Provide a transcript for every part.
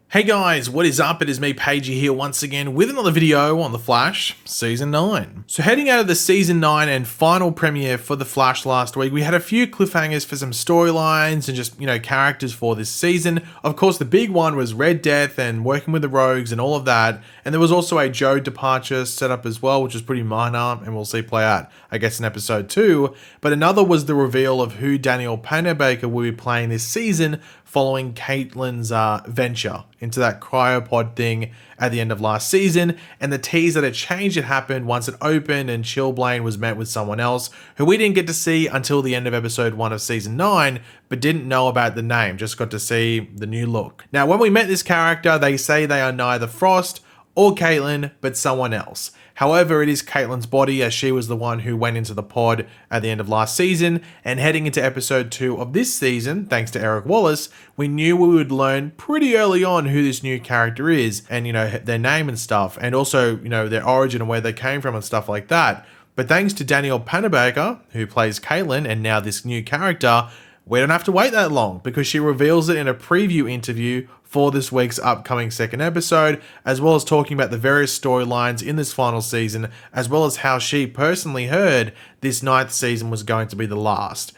Hey guys, what is up? It is me, Pagey, here once again with another video on The Flash Season 9. So heading out of the Season 9 and final premiere for The Flash last week, we had a few cliffhangers for some storylines and just, characters for this season. Of course, the big one was Red Death and working with the Rogues and all of that. And there was also a Joe departure set up as well, which was pretty minor and we'll see play out, I guess, in episode 2. But another was the reveal of who Danielle Panabaker will be playing this season following Caitlyn's venture into that cryopod thing at the end of last season, and the tease that a change had happened once it opened and Chillblaine was met with someone else who we didn't get to see until the end of episode 1 of season 9, but didn't know about the name, just got to see the new look. Now, when we met this character, they say they are neither Frost or Caitlyn, but someone else. However, it is Caitlyn's body, as she was the one who went into the pod at the end of last season, and heading into episode 2 of this season, thanks to Eric Wallace, we knew we would learn pretty early on who this new character is, and their name and stuff, and also, their origin and where they came from and stuff like that. But thanks to Danielle Panabaker, who plays Caitlyn, and now this new character, we don't have to wait that long because she reveals it in a preview interview for this week's upcoming second episode, as well as talking about the various storylines in this final season, as well as how she personally heard this 9th season was going to be the last,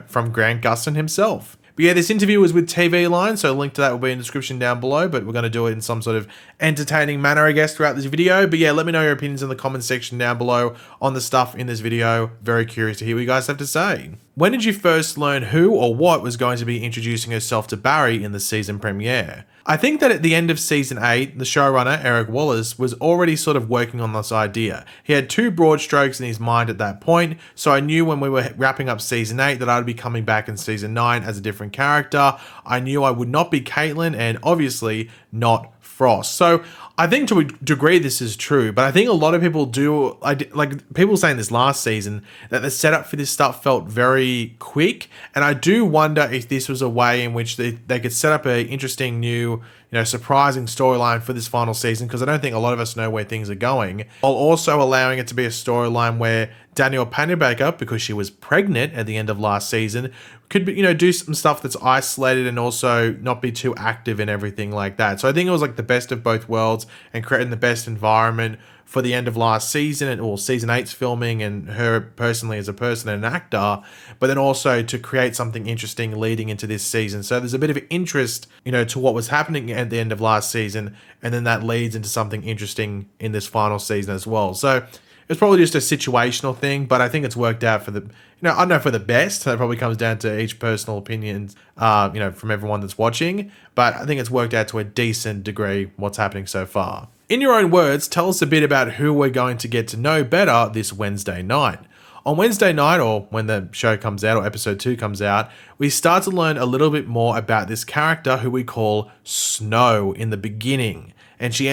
from Grant Gustin himself. But yeah, this interview was with TV Line, so a link to that will be in the description down below, but we're going to do it in some sort of entertaining manner, I guess, throughout this video. But yeah, let me know your opinions in the comment section down below on the stuff in this video. Very curious to hear what you guys have to say. When did you first learn who or what was going to be introducing herself to Barry in the season premiere? I think that at the end of season 8, the showrunner, Eric Wallace, was already sort of working on this idea. He had 2 broad strokes in his mind at that point, so I knew when we were wrapping up season 8 that I'd be coming back in season 9 as a different character. I knew I would not be Caitlyn and obviously not Frost. So I think to a degree this is true, but I think a lot of people do, like people saying this last season, that the setup for this stuff felt very quick, and I do wonder if this was a way in which they could set up an interesting new, surprising storyline for this final season, because I don't think a lot of us know where things are going, while also allowing it to be a storyline where Danielle Panabaker, because she was pregnant at the end of last season, could be, do some stuff that's isolated and also not be too active and everything like that. So I think it was like the best of both worlds and creating the best environment for the end of last season or season 8's filming and her personally as a person and an actor, but then also to create something interesting leading into this season. So there's a bit of interest, to what was happening at the end of last season, and then that leads into something interesting in this final season as well. So it's probably just a situational thing, but I think it's worked out for the, I don't know, for the best. That probably comes down to each personal opinions, from everyone that's watching. But I think it's worked out to a decent degree what's happening so far. In your own words, tell us a bit about who we're going to get to know better this Wednesday night. On Wednesday night, or when the show comes out, or episode 2 comes out, we start to learn a little bit more about this character who we call Snow in the beginning. And she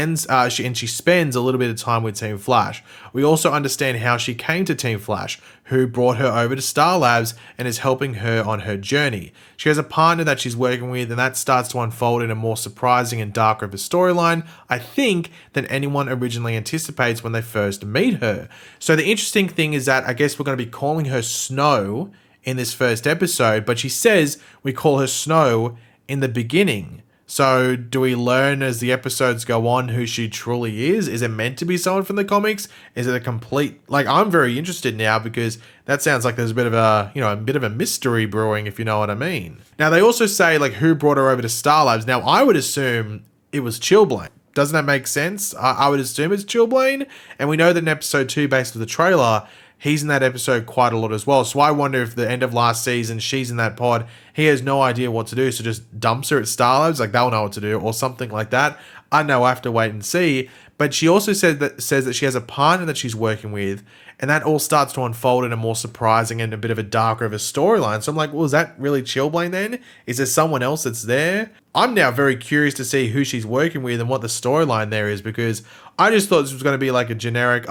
spends a little bit of time with Team Flash. We also understand how she came to Team Flash, who brought her over to Star Labs and is helping her on her journey. She has a partner that she's working with, and that starts to unfold in a more surprising and darker of a storyline, I think, than anyone originally anticipates when they first meet her. So the interesting thing is that I guess we're going to be calling her Snow in this first episode, but she says we call her Snow in the beginning. So do we learn as the episodes go on who she truly is? Is it meant to be someone from the comics? Is it a complete, I'm very interested now because that sounds like there's a bit of a mystery brewing, if you know what I mean. Now they also say who brought her over to Star Labs. Now I would assume it was Chillblaine. Doesn't that make sense? I would assume it's Chillblaine, and we know that in episode 2, based on the trailer, he's in that episode quite a lot as well. So I wonder if the end of last season, she's in that pod. He has no idea what to do, so just dumps her at Star Labs, they'll know what to do, or something like that. I know, I have to wait and see. But she also says that she has a partner that she's working with, and that all starts to unfold in a more surprising and a bit of a darker of a storyline. So I'm like, well, is that really Chillblaine then? Is there someone else that's there? I'm now very curious to see who she's working with and what the storyline there is, because I just thought this was going to be like a generic,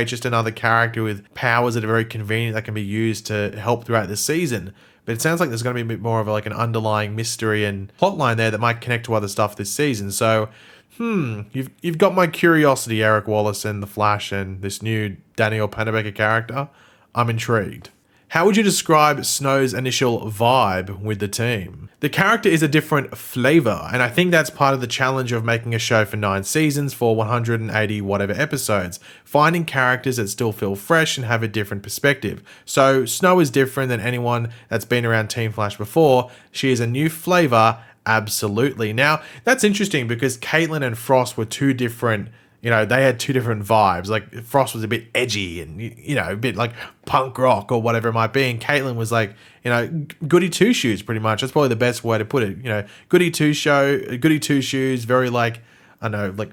just another character with powers that are very convenient that can be used to help throughout the season. But it sounds like there's going to be a bit more of an underlying mystery and plotline there that might connect to other stuff this season. So, you've got my curiosity, Eric Wallace and The Flash and this new Danielle Panabaker character. I'm intrigued. How would you describe Snow's initial vibe with the team? The character is a different flavor, and I think that's part of the challenge of making a show for 9 seasons for 180 whatever episodes, finding characters that still feel fresh and have a different perspective. So Snow is different than anyone that's been around Team Flash before. She is a new flavor, absolutely. Now, that's interesting because Caitlyn and Frost were two different, they had two different vibes. Like Frost was a bit edgy and, a bit like punk rock or whatever it might be. And Caitlyn was like, goody two shoes pretty much. That's probably the best way to put it. Goody two shoes, very like, what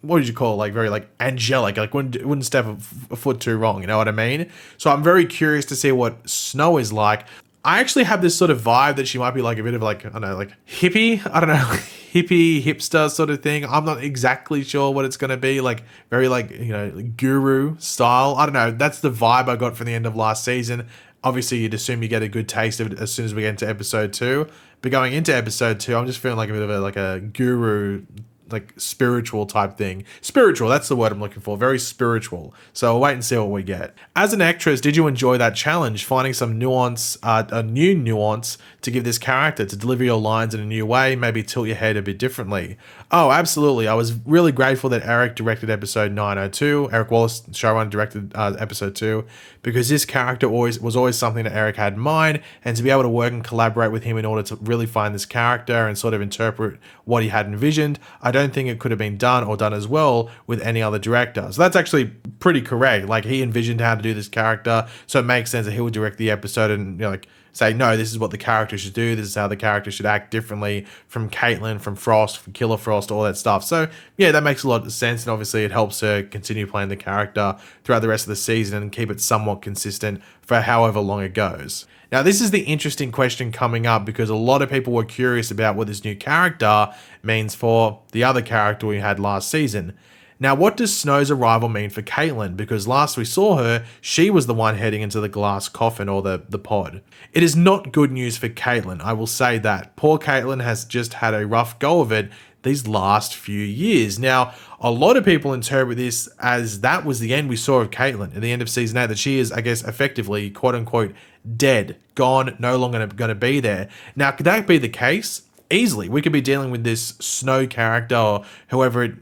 would you call it? Like very like angelic, like wouldn't step a foot too wrong. You know what I mean? So I'm very curious to see what Snow is like. I actually have this sort of vibe that she might be like a bit of like, like hippie, hippie, hipster sort of thing. I'm not exactly sure what it's going to be, like very like, guru style. I don't know. That's the vibe I got from the end of last season. Obviously, you'd assume you get a good taste of it as soon as we get into episode 2. But going into episode 2, I'm just feeling like a bit of a guru, like spiritual type thing. Spiritual, that's the word I'm looking for. Very spiritual. So we'll wait and see what we get. As an actress, did you enjoy that challenge? Finding some nuance, a new nuance to give this character, to deliver your lines in a new way, maybe tilt your head a bit differently. Oh, absolutely. I was really grateful that Eric directed episode 902. Eric Wallace, showrunner, directed episode 2, because this character was always something that Eric had in mind, and to be able to work and collaborate with him in order to really find this character and sort of interpret what he had envisioned, I don't think it could have been done as well with any other director. So that's actually pretty correct. Like, he envisioned how to do this character, so it makes sense that he would direct the episode and say, no, this is what the character should do. This is how the character should act differently from Caitlyn, from Frost, from Killer Frost, all that stuff. So yeah, that makes a lot of sense. And obviously it helps her continue playing the character throughout the rest of the season and keep it somewhat consistent for however long it goes. Now, this is the interesting question coming up because a lot of people were curious about what this new character means for the other character we had last season. Now, what does Snow's arrival mean for Caitlyn? Because last we saw her, she was the one heading into the glass coffin or the pod. It is not good news for Caitlyn, I will say that. Poor Caitlyn has just had a rough go of it these last few years. Now, a lot of people interpret this as that was the end we saw of Caitlyn at the end of season 8, that she is, I guess, effectively, quote unquote, dead, gone, no longer going to be there. Now, could that be the case? Easily, we could be dealing with this Snow character or whoever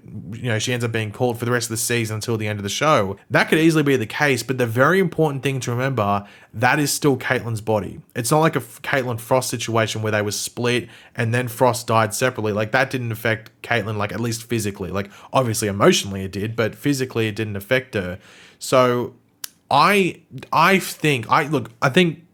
she ends up being called for the rest of the season until the end of the show. That could easily be the case, but the very important thing to remember, that is still Caitlyn's body. It's not like a Caitlyn Frost situation where they were split and then Frost died separately. Like, that didn't affect Caitlyn, like, at least physically. Like, obviously emotionally it did, but physically it didn't affect her. So I think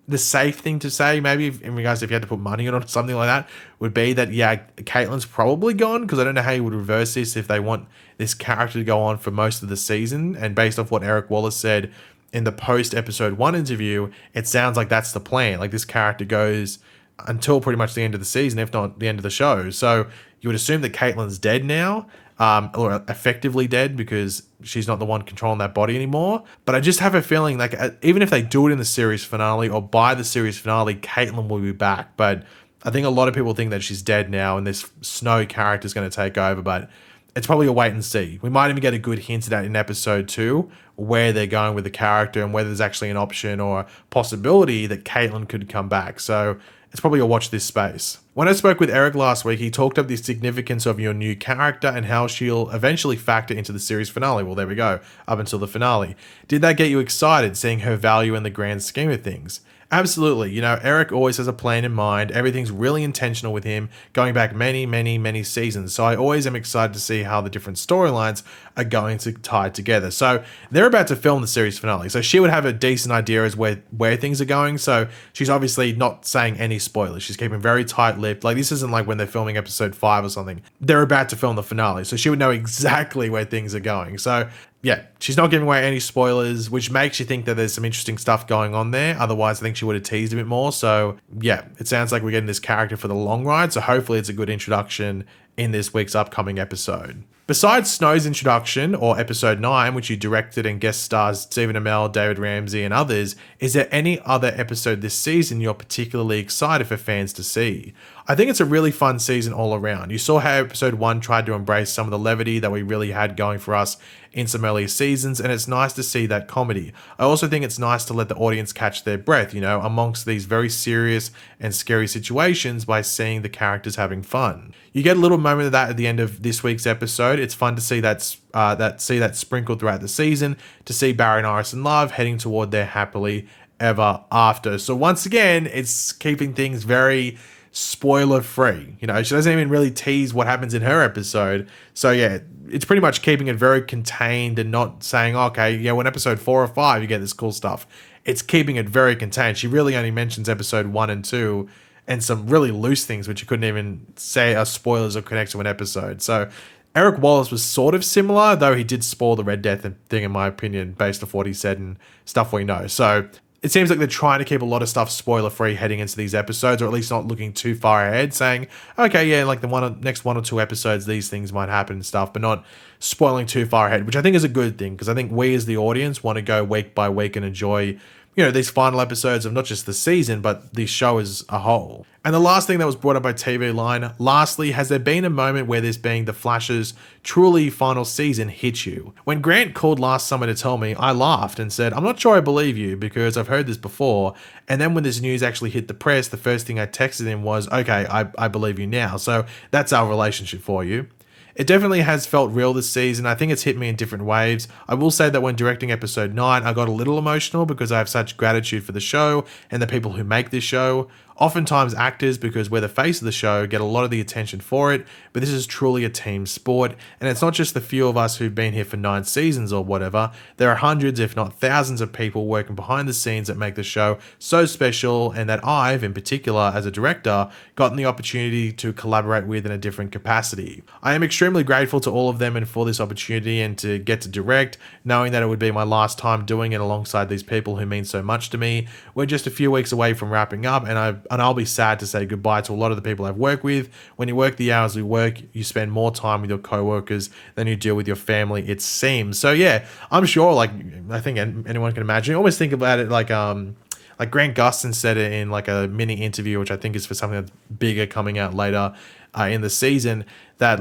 the safe thing to say, maybe in regards if you had to put money on it or something like that, would be that, yeah, Caitlyn's probably gone, because I don't know how you would reverse this if they want this character to go on for most of the season. And based off what Eric Wallace said in the post-episode 1 interview, it sounds like that's the plan. Like, this character goes until pretty much the end of the season, if not the end of the show. So you would assume that Caitlyn's dead now, or effectively dead, because she's not the one controlling that body anymore. But I just have a feeling like even if they do it in the series finale or by the series finale, Caitlyn will be back. But I think a lot of people think that she's dead now and this Snow character is going to take over. But it's probably a wait and see. We might even get a good hint at that in episode 2, where they're going with the character and whether there's actually an option or possibility that Caitlyn could come back. So it's probably a watch this space. When I spoke with Eric last week, he talked up the significance of your new character and how she'll eventually factor into the series finale. Well, there we go, up until the finale. Did that get you excited, seeing her value in the grand scheme of things? Absolutely. Eric always has a plan in mind. Everything's really intentional with him, going back many, many, many seasons. So I always am excited to see how the different storylines are going to tie together. So they're about to film the series finale. So she would have a decent idea as where things are going. So she's obviously not saying any spoilers. She's keeping very tight-lipped. Like, this isn't like when they're filming episode 5 or something. They're about to film the finale. So she would know exactly where things are going. So yeah, she's not giving away any spoilers, which makes you think that there's some interesting stuff going on there. Otherwise, I think she would have teased a bit more. So yeah, it sounds like we're getting this character for the long ride. So hopefully it's a good introduction in this week's upcoming episode. Besides Snow's introduction, or episode 9, which you directed and guest stars Stephen Amell, David Ramsey, and others, is there any other episode this season you're particularly excited for fans to see? I think it's a really fun season all around. You saw how episode 1 tried to embrace some of the levity that we really had going for us in some earlier seasons, and it's nice to see that comedy. I also think it's nice to let the audience catch their breath, amongst these very serious and scary situations by seeing the characters having fun. You get a little moment of that at the end of this week's episode. It's fun to see that sprinkled throughout the season, to see Barry and Iris in love heading toward their happily ever after. So once again, it's keeping things very spoiler free. She doesn't even really tease what happens in her episode. So yeah, it's pretty much keeping it very contained and not saying, okay, yeah, when episode 4 or 5 you get this cool stuff. It's keeping it very contained. She really only mentions episode 1 and 2 and some really loose things which you couldn't even say are spoilers or connect to an episode. So Eric Wallace was sort of similar, though he did spoil the Red Death thing, in my opinion, based off what he said and stuff we know. So it seems like they're trying to keep a lot of stuff spoiler-free heading into these episodes, or at least not looking too far ahead, saying, okay, yeah, like the next 1 or 2 episodes, these things might happen and stuff, but not spoiling too far ahead, which I think is a good thing, because I think we as the audience want to go week by week and enjoy these final episodes of not just the season, but the show as a whole. And the last thing that was brought up by TV Line, lastly, has there been a moment where this being the Flash's truly final season hit you? When Grant called last summer to tell me, I laughed and said, I'm not sure I believe you because I've heard this before. And then when this news actually hit the press, the first thing I texted him was, okay, I believe you now. So that's our relationship for you. It definitely has felt real this season. I think it's hit me in different waves. I will say that when directing episode 9, I got a little emotional because I have such gratitude for the show and the people who make this show. Oftentimes actors, because we're the face of the show, get a lot of the attention for it, but this is truly a team sport, and it's not just the few of us who've been here for 9 seasons or whatever. There are hundreds, if not thousands of people working behind the scenes that make the show so special, and that I've, in particular, as a director, gotten the opportunity to collaborate with in a different capacity. I am extremely grateful to all of them and for this opportunity and to get to direct, knowing that it would be my last time doing it alongside these people who mean so much to me. We're just a few weeks away from wrapping up, and I'll be sad to say goodbye to a lot of the people I've worked with. When you work the hours we work, you spend more time with your co-workers than you do with your family, it seems. So yeah, I'm sure, I think anyone can imagine. I always think about it like Grant Gustin said it in like a mini interview, which I think is for something that's bigger coming out later in the season, that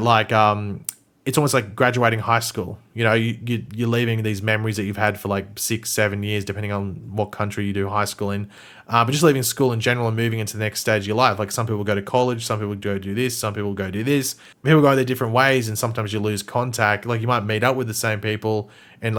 it's almost like graduating high school. You're leaving these memories that you've had for like 6-7 years, depending on what country you do high school in. But just leaving school in general and moving into the next stage of your life. Like some people go to college, some people go do this, some people go do this. People go their different ways, and sometimes you lose contact. Like you might meet up with the same people, and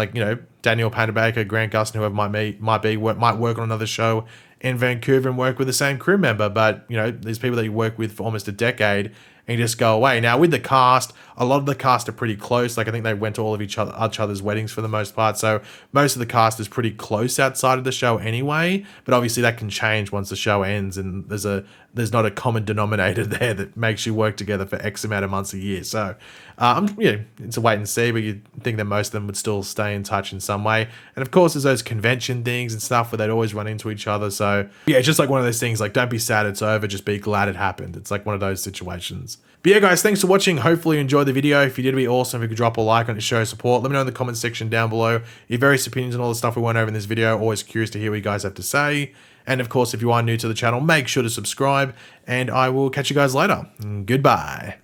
Daniel Panabaker, Grant Gustin, whoever might work on another show in Vancouver and work with the same crew member. But these people that you work with for almost a decade, and you just go away. Now with the cast, a lot of the cast are pretty close. Like I think they went to all of each other's weddings for the most part. So most of the cast is pretty close outside of the show anyway. But obviously that can change once the show ends, and there's not a common denominator there that makes you work together for X amount of months a year. So it's a wait and see, but you'd think that most of them would still stay in touch in some way. And of course there's those convention things and stuff where they'd always run into each other. So yeah, it's just like one of those things, like don't be sad it's over, just be glad it happened. It's like one of those situations. But yeah guys, thanks for watching. Hopefully you enjoyed the video. If you did, it'd be awesome if you could drop a like on it to show support. Let me know in the comment section down below your various opinions on all the stuff we went over in this video. Always curious to hear what you guys have to say. And of course, if you are new to the channel, make sure to subscribe, and I will catch you guys later. Goodbye.